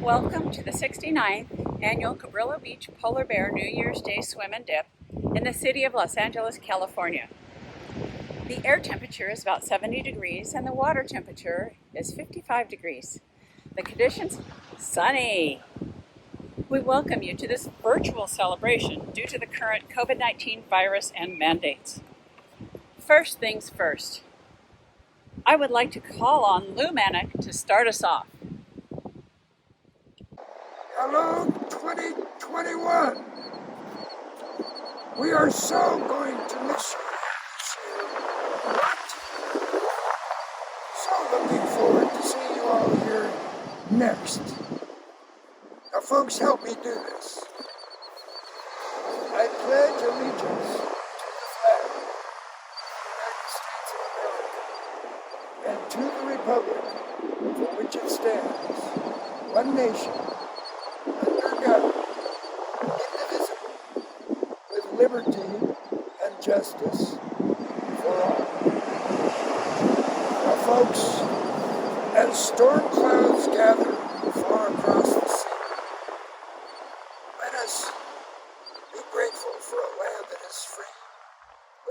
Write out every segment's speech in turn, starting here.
Welcome to the 69th Annual Cabrillo Beach Polar Bear New Year's Day Swim and Dip in the city of Los Angeles, California. The air temperature is about 70 degrees and the water temperature is 55 degrees. The conditions, sunny. We welcome you to this virtual celebration due to the current COVID-19 virus and mandates. First things first, I would like to call on Lou Manick to start us off. Hello, 2021. We are so going to miss you this year, but so looking forward to seeing you all here next. Now, folks, help me do this. I pledge allegiance to the flag of the United States of America and to the republic for which it stands, one nation, under God, indivisible, with liberty and justice for all. Now, folks, as storm clouds gather far across the sea, let us be grateful for a land that is free.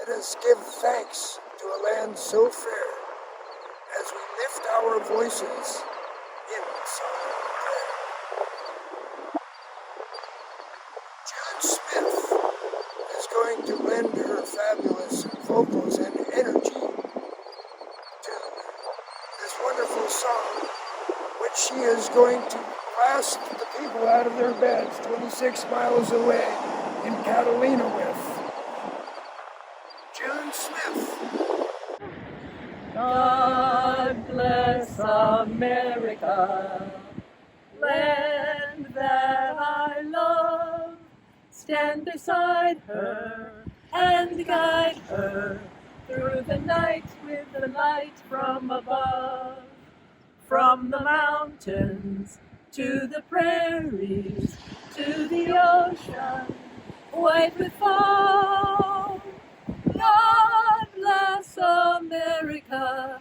Let us give thanks to a land so fair as we lift our voices in solemn prayer. June Smith is going to lend her fabulous vocals and energy to this wonderful song, which she is going to blast the people out of their beds 26 miles away in Catalina with. June Smith. God bless America, land that I love. Stand beside her and guide her through the night with the light from above. From the mountains to the prairies to the ocean, white with foam. God bless America,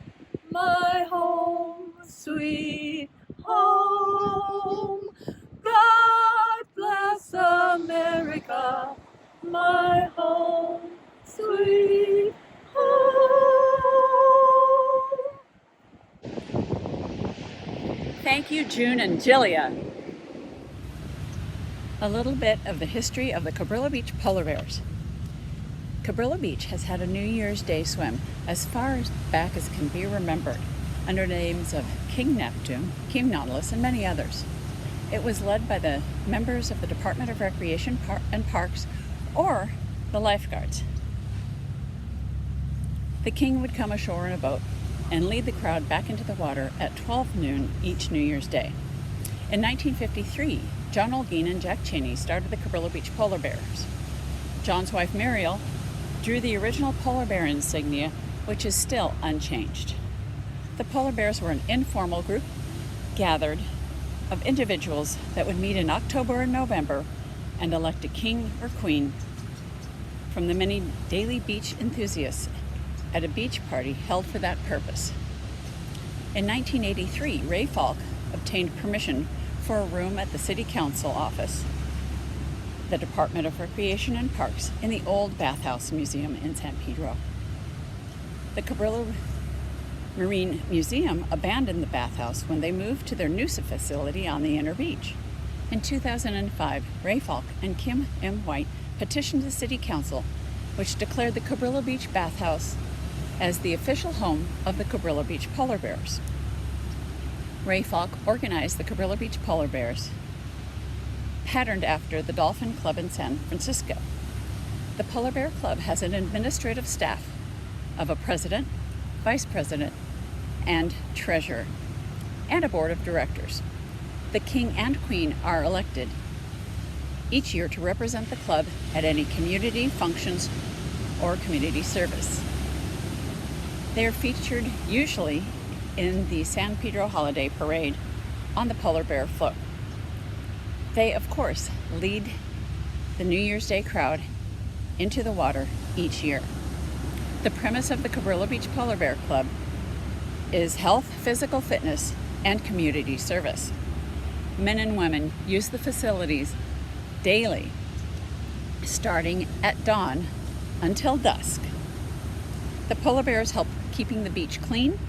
my home, sweet home. God bless America, my home, sweet home. Thank you, June and Jillia. A little bit of the history of the Cabrillo Beach Polar Bears. Cabrillo Beach has had a New Year's Day swim as far back as can be remembered, under the names of King Neptune, King Nautilus, and many others. It was led by the members of the Department of Recreation and Parks, or the lifeguards. The king would come ashore in a boat and lead the crowd back into the water at 12 noon each New Year's Day. In 1953, John Olguin and Jack Cheney started the Cabrillo Beach Polar Bears. John's wife Muriel drew the original polar bear insignia, which is still unchanged. The polar bears were an informal group gathered of individuals that would meet in October and November and elect a king or queen from the many daily beach enthusiasts at a beach party held for that purpose. In 1983, Ray Falk obtained permission for a room at the City Council office, the Department of Recreation and Parks, in the old Bathhouse Museum in San Pedro. The Cabrillo Marine Museum abandoned the bathhouse when they moved to their new facility on the inner beach. In 2005, Ray Falk and Kim M. White petitioned the City Council, which declared the Cabrillo Beach Bathhouse as the official home of the Cabrillo Beach Polar Bears. Ray Falk organized the Cabrillo Beach Polar Bears, patterned after the Dolphin Club in San Francisco. The Polar Bear Club has an administrative staff of a president, vice president, and treasurer, and a board of directors. The king and queen are elected each year to represent the club at any community functions or community service. They are featured usually in the San Pedro Holiday Parade on the Polar Bear float. They, of course, lead the New Year's Day crowd into the water each year. The premise of the Cabrillo Beach Polar Bear Club is health, physical fitness, and community service. men and women use the facilities daily, starting at dawn until dusk. The polar bears help keeping the beach clean,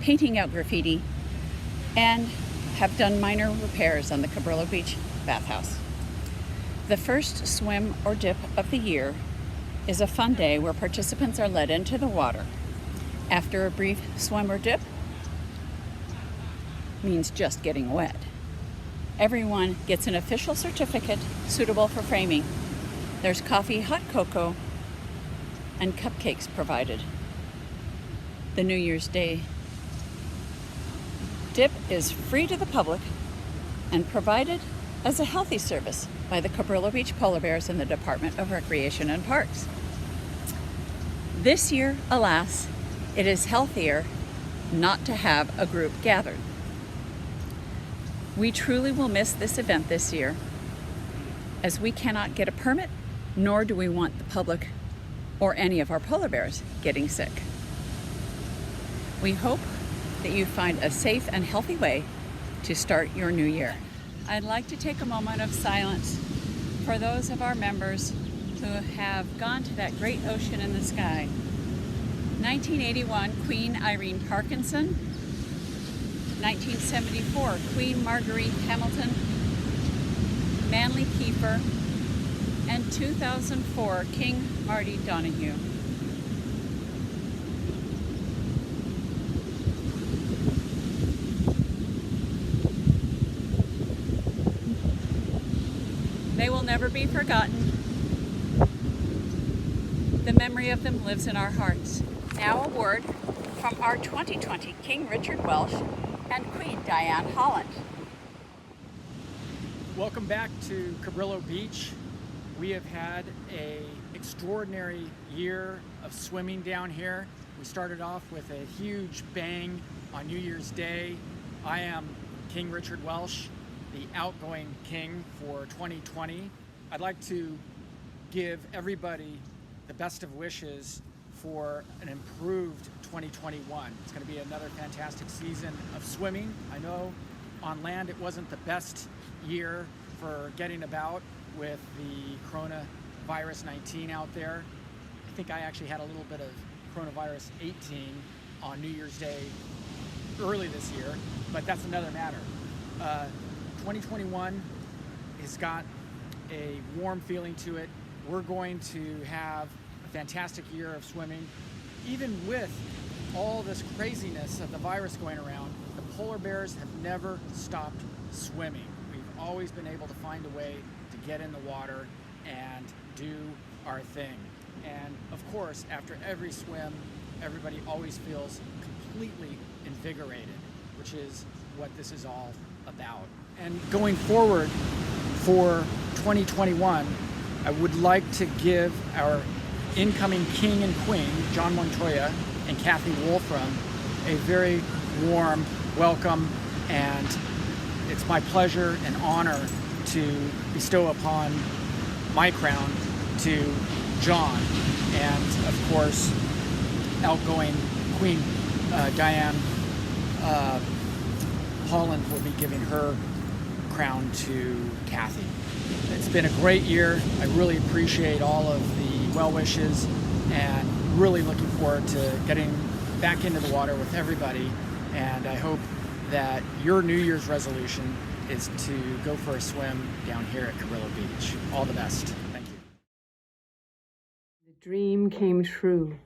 painting out graffiti, and have done minor repairs on the Cabrillo Beach bathhouse. The first swim or dip of the year is a fun day where participants are led into the water. After a brief swim or dip means just getting wet. Everyone gets an official certificate suitable for framing. There's coffee, hot cocoa, and cupcakes provided. The New Year's Day dip is free to the public and provided as a healthy service by the Cabrillo Beach Polar Bears and the Department of Recreation and Parks. This year, alas, it is healthier not to have a group gathered. We truly will miss this event this year, as we cannot get a permit, nor do we want the public or any of our polar bears getting sick. We hope that you find a safe and healthy way to start your new year. I'd like to take a moment of silence for those of our members who have gone to that great ocean in the sky. 1981, Queen Irene Parkinson. 1974, Queen Marguerite Hamilton, Manly Kiefer, and 2004, King Marty Donahue. They will never be forgotten. The memory of them lives in our hearts. Now a word from our 2020 King Richard Welsh and Queen Diane Holland. Welcome back to Cabrillo Beach. We have had an extraordinary year of swimming down here. We started off with a huge bang on New Year's Day. I am King Richard Welsh, the outgoing king for 2020. I'd like to give everybody the best of wishes for an improved 2021. It's going to be another fantastic season of swimming. I know on land it wasn't the best year for getting about with the coronavirus 19 out there. I think I actually had a little bit of coronavirus 18 on New Year's Day early this year, but that's another matter. 2021 has got a warm feeling to it. We're going to have a fantastic year of swimming. Even with all this craziness of the virus going around, the polar bears have never stopped swimming. We've always been able to find a way to get in the water and do our thing. And of course, after every swim, everybody always feels completely invigorated, which is what this is all about. And going forward for 2021, I would like to give our incoming king and queen, John Montoya and Kathi Wolfrum, a very warm welcome, and it's my pleasure and honor to bestow upon my crown to John, and of course outgoing Queen Diane Holland will be giving her crown to Kathi. It's been a great year. I really appreciate all of the well wishes and really looking forward to getting back into the water with everybody. And I hope that your New Year's resolution is to go for a swim down here at Cabrillo Beach. All the best. Thank you. The dream came true.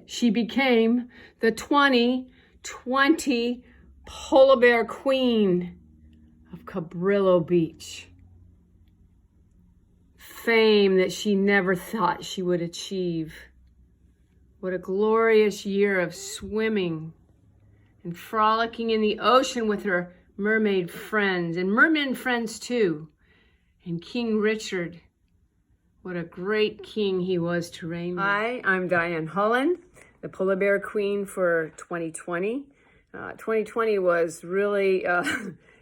She became the 2020 Polar Bear Queen of Cabrillo Beach. Fame that she never thought she would achieve. What a glorious year of swimming and frolicking in the ocean with her mermaid friends and mermen friends too. And King Richard, what a great king he was to reign with. Hi, I'm Diane Holland, the Polar Bear Queen for 2020. 2020 was really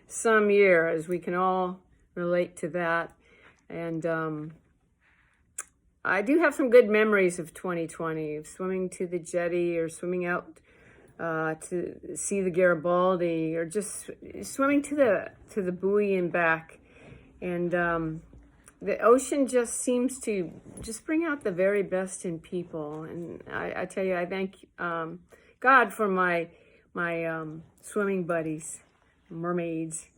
some year, as we can all relate to that. And I do have some good memories of 2020, of swimming to the jetty or swimming out to see the Garibaldi, or just swimming to the buoy and back. And the ocean just seems to just bring out the very best in people. And I tell you, I thank God for my swimming buddies, mermaids,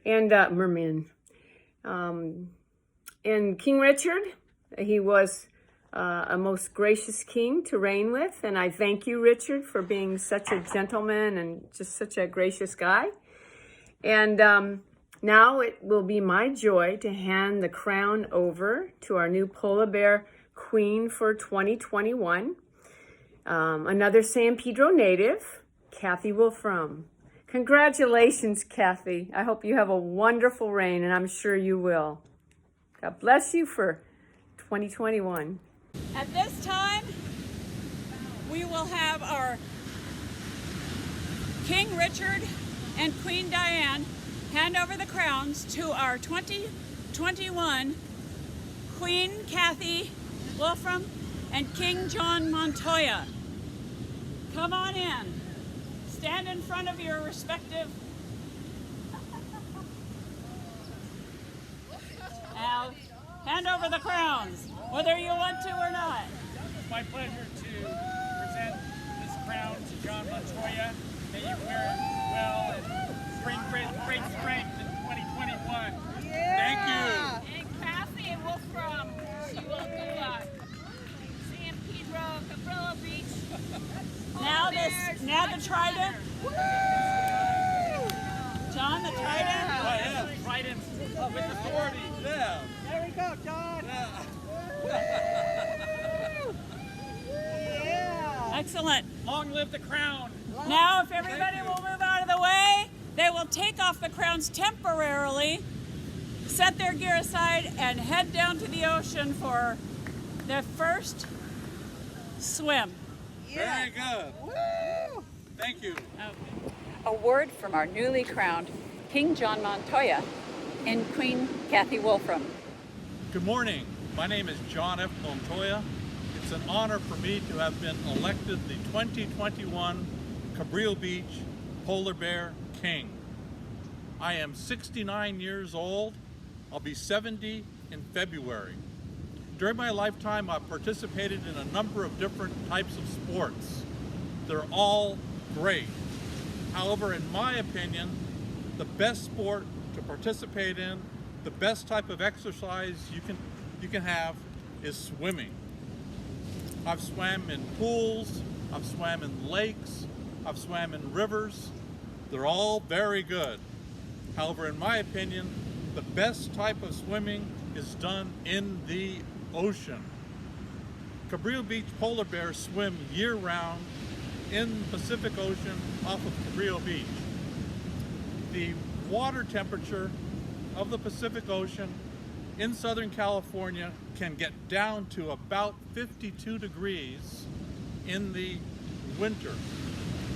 and mermen. And King Richard, he was a most gracious king to reign with. And I thank you, Richard, for being such a gentleman and just such a gracious guy. And now it will be my joy to hand the crown over to our new polar bear queen for 2021. Another San Pedro native, Kathi Wolfrum. Congratulations, Kathi. I hope you have a wonderful reign, and I'm sure you will. God bless you for 2021. At this time, we will have our King Richard and Queen Diane hand over the crowns to our 2021 Queen Kathi Wolfrum and King John Montoya. Come on in. Stand in front of your respective. Now, hand over the crowns, whether you want to or not. It's my pleasure to present this crown to John Montoya. May you wear it well and bring great strength in 2021. Thank you. And Kathi Wolfrum, she will go San Pedro, Cabrillo Beach. Now the trident. John, the trident. Oh, yeah. Trident with authority. Yeah. There we go, John. Yeah. Excellent. Long live the crown. Now, if everybody will move out of the way, they will take off the crowns temporarily, set their gear aside, and head down to the ocean for their first swim. Very good. Woo! Thank you. A word from our newly crowned King John Montoya and Queen Kathi Wolfrum. Good morning. My name is John F. Montoya. It's an honor for me to have been elected the 2021 Cabrillo Beach Polar Bear King. I am 69 years old. I'll be 70 in February. During my lifetime, I've participated in a number of different types of sports. They're all great. However, in my opinion, the best sport to participate in, the best type of exercise you can have is swimming. I've swam in pools, I've swam in lakes, I've swam in rivers. They're all very good. However, in my opinion, the best type of swimming is done in the ocean. Cabrillo Beach polar bears swim year-round in the Pacific Ocean off of Cabrillo Beach. The water temperature of the Pacific Ocean in Southern California can get down to about 52 degrees in the winter.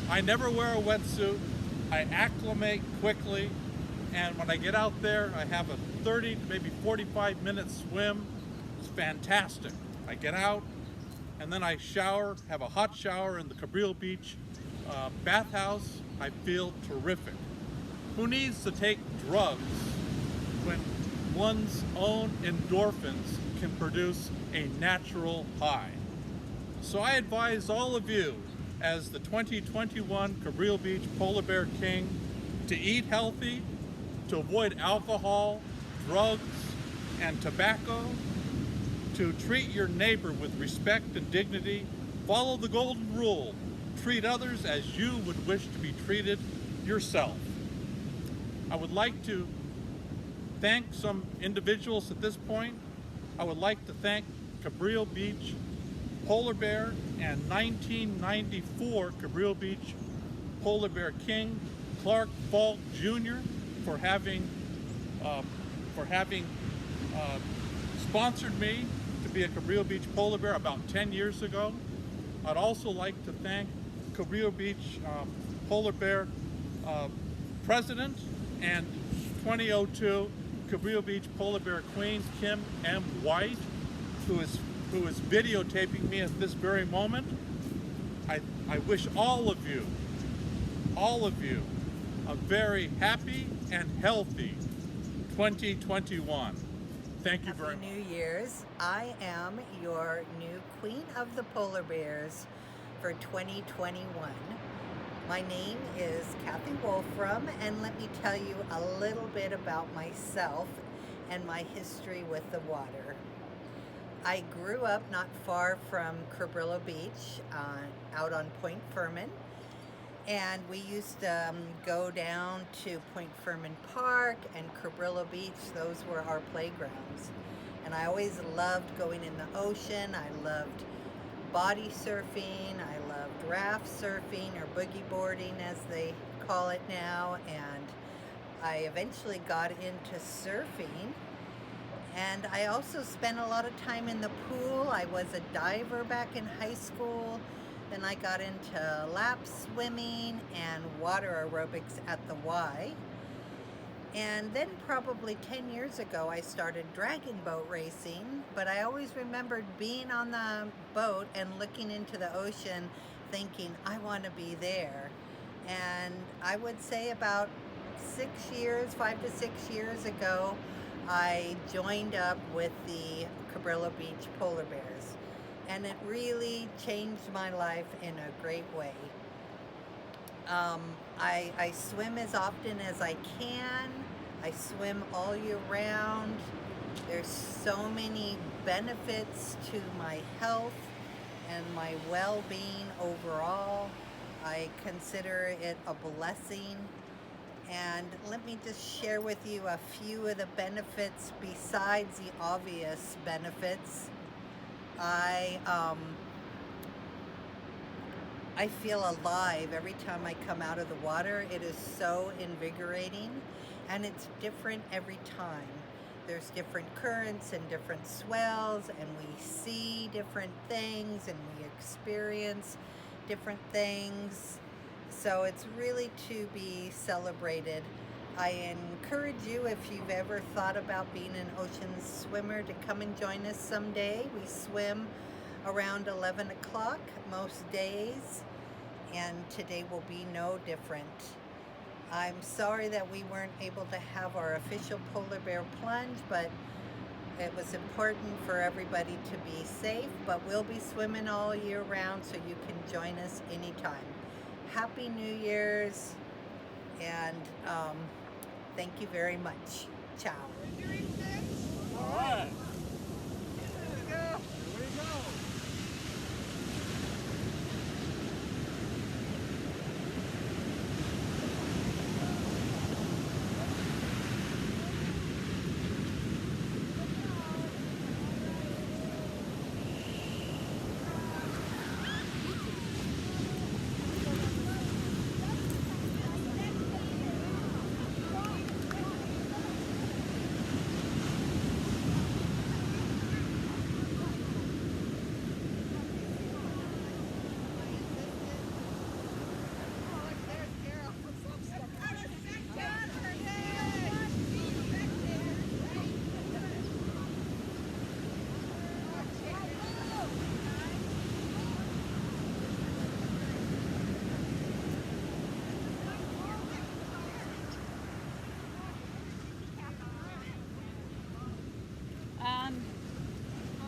I never wear a wetsuit. I acclimate quickly, and when I get out there, I have a 30 to maybe 45-minute swim. It's fantastic. I get out, and then I shower, have a hot shower in the Cabrillo Beach bathhouse. I feel terrific. Who needs to take drugs when one's own endorphins can produce a natural high? So I advise all of you, as the 2021 Cabrillo Beach Polar Bear King, to eat healthy, to avoid alcohol, drugs, and tobacco, to treat your neighbor with respect and dignity, follow the golden rule, treat others as you would wish to be treated yourself. I would like to thank some individuals at this point. I would like to thank Cabrillo Beach Polar Bear and 1994 Cabrillo Beach Polar Bear King Clark Falk Jr. for having sponsored me to be a Cabrillo Beach Polar Bear about 10 years ago. I'd also like to thank Cabrillo Beach Polar Bear President and 2002 Cabrillo Beach Polar Bear Queen Kim M. White, who is videotaping me at this very moment. I wish all of you all of you a very happy and healthy 2021. Thank you very much. Happy New Year's. I am your new Queen of the Polar Bears for 2021. My name is Kathi Wolfrum, and let me tell you a little bit about myself and my history with the water. I grew up not far from Cabrillo Beach, out on Point Furman, and we used to go down to Point Furman Park and Cabrillo Beach. Those were our playgrounds. And I always loved going in the ocean. I loved body surfing. I loved raft surfing, or boogie boarding as they call it now. And I eventually got into surfing. And I also spent a lot of time in the pool. I was a diver back in high school. Then I got into lap swimming and water aerobics at the Y. And then probably 10 years ago, I started dragon boat racing, but I always remembered being on the boat and looking into the ocean thinking, I want to be there. And I would say about 5 to 6 years ago, I joined up with the Cabrillo Beach Polar Bears. And it really changed my life in a great way. I swim as often as I can. I swim all year round. There's so many benefits to my health and my well-being overall. I consider it a blessing. And let me just share with you a few of the benefits besides the obvious benefits. I feel alive every time I come out of the water. It is so invigorating, and it's different every time. There's different currents and different swells, and we see different things and we experience different things. So it's really to be celebrated. I encourage you, if you've ever thought about being an ocean swimmer, to come and join us someday. We swim around 11 o'clock most days, and today will be no different. I'm sorry that we weren't able to have our official polar bear plunge, but it was important for everybody to be safe. But we'll be swimming all year round, so you can join us anytime. Happy New Year's, and thank you very much. Ciao. All right.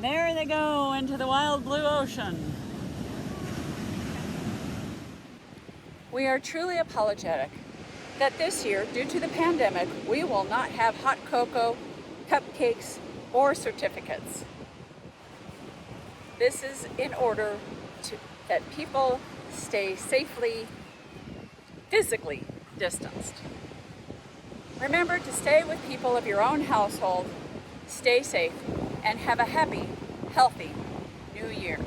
There they go into the wild blue ocean. We are truly apologetic that this year, due to the pandemic, we will not have hot cocoa, cupcakes, or certificates. This is in order that people stay safely, physically distanced. Remember to stay with people of your own household, stay safe, and have a happy, healthy New Year.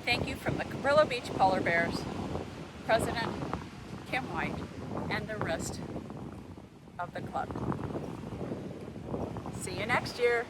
Thank you from the Cabrillo Beach Polar Bears, President Kim White, and the rest of the club. See you next year.